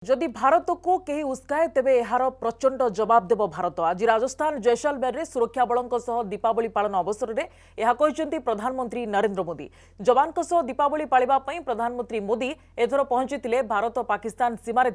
जदि भारत को कहीं उस्काए तेबे एहार प्रचंड जवाब देव भारत। आज राजस्थान जैसलमेर में सुरक्षा बलों सह दीपावली पालन अवसर में यह कहते प्रधानमंत्री नरेंद्र मोदी। जवान सह दीपावली पालिबा पई प्रधानमंत्री मोदी एथर पहुंची भारत पाकिस्तान सीमार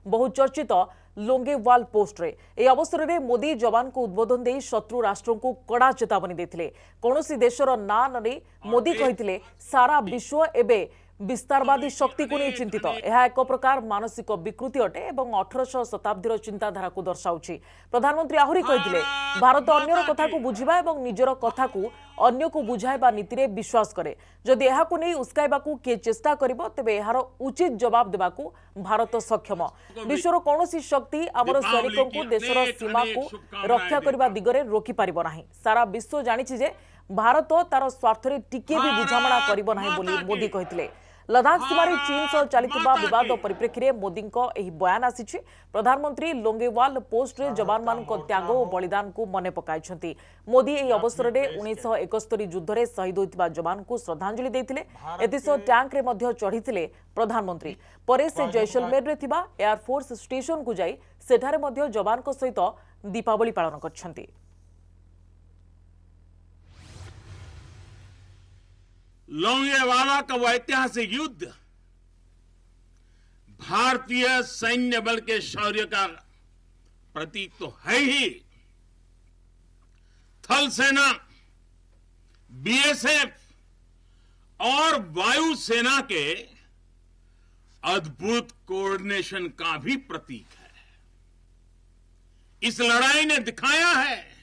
बहुचर्चित लोंगेवाल पोस्ट रे। यह अवसर में मोदी जवान को उद्बोधन दे शत्रु राष्ट्रों को कड़ा चेतावनी देथिले। कौनसी देशर ना नने मोदी कहिथिले सारा विश्व एबे विस्तारवादी शक्ति को नहीं चिंतित। यह एक प्रकार मानसिक विकृति अटे एवं 1800 शताब्दीर चिंताधारा को दर्शाउछि। प्रधानमंत्री आहुरी कहिथिले भारत अन्यर कथा को बुझिबा एवं निजर कथा को अन्य को बुझाइबा नीति रे विश्वास करे। जदि एहा को नहीं उस्काइबा को के चेष्टा करिवो तेबे एहार उचित जवाब देबा को भारत सक्षम। विश्वर कौनसी शक्ति आमर सैनिकों को देशर सीमा को रक्षा करबा दिगरे रोकी पारिबो नाही। सारा विश्व जानिछि जे भारत तार स्वार्थ रे टिके भी बुझामणा करिबो नाही बोली मोदी कहिथिले। लद्दाख सीमार चीन सह चलिथिबा विवाद परिप्रेक्षी में मोदी यह बयान आसी। प्रधानमंत्री लोंगेवाल पोस्ट रे जवान मान त्याग और बलिदान को मने पकाइछंती। मोदी यह अवसर में 1971 युद्ध में शहीद होइतिबा जवान को श्रद्धांजलि देथिले। एतिसह टैंक रे मध्य चढ़ीथिले प्रधानमंत्री। परे से जैसलमेर रे थिबा एयरफोर्स स्टेशन को जाई सेठारे मध्य जवान को सहित दीपावली पालन करछंती। लोंगेवाला का वो ऐतिहासिक युद्ध भारतीय सैन्य बल के शौर्य का प्रतीक तो है ही। थल सेना, बीएसएफ और वायु सेना के अद्भुत कोऑर्डिनेशन का भी प्रतीक है। इस लड़ाई ने दिखाया है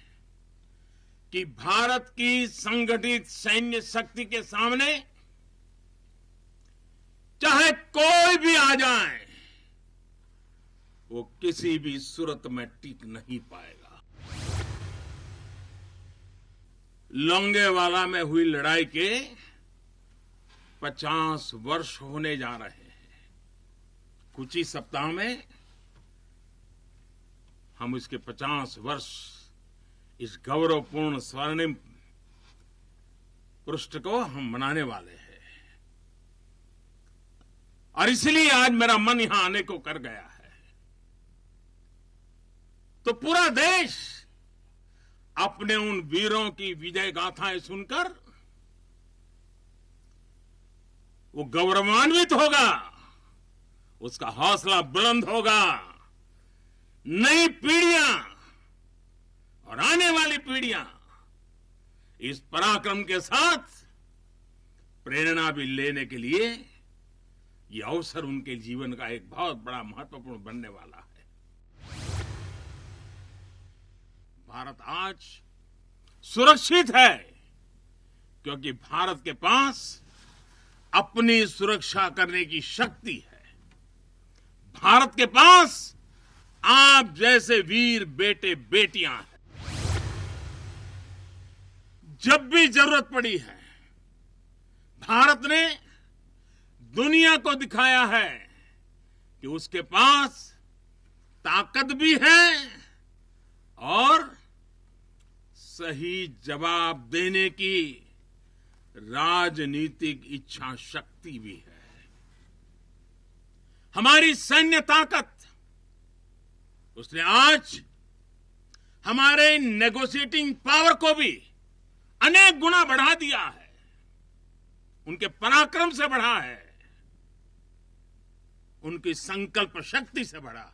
कि भारत की संगठित सैन्य शक्ति के सामने चाहे कोई भी आ जाए वो किसी भी सूरत में टिक नहीं पाएगा। लोंगेवाला में हुई लड़ाई के 50 वर्ष होने जा रहे हैं। कुछ ही सप्ताह में हम इसके 50 वर्ष इस गौरवपूर्ण स्वर्णिम पृष्ठ को हम मनाने वाले हैं। और इसलिए आज मेरा मन यहां आने को कर गया है। तो पूरा देश अपने उन वीरों की विजय गाथाएं सुनकर वो गौरवान्वित होगा, उसका हौसला बुलंद होगा। नई पीढ़ियां और आने वाली पीढ़ियां इस पराक्रम के साथ प्रेरणा भी लेने के लिए यह अवसर उनके जीवन का एक बहुत बड़ा महत्वपूर्ण बनने वाला है। भारत आज सुरक्षित है क्योंकि भारत के पास अपनी सुरक्षा करने की शक्ति है। भारत के पास आप जैसे वीर बेटे बेटियां हैं। जब भी जरूरत पड़ी है भारत ने दुनिया को दिखाया है कि उसके पास ताकत भी है और सही जवाब देने की राजनीतिक इच्छा शक्ति भी है। हमारी सैन्य ताकत उसने आज हमारे नेगोशिएटिंग पावर को भी अनेक गुना बढ़ा दिया है। उनके पराक्रम से बढ़ा है, उनकी संकल्प शक्ति से बढ़ा है।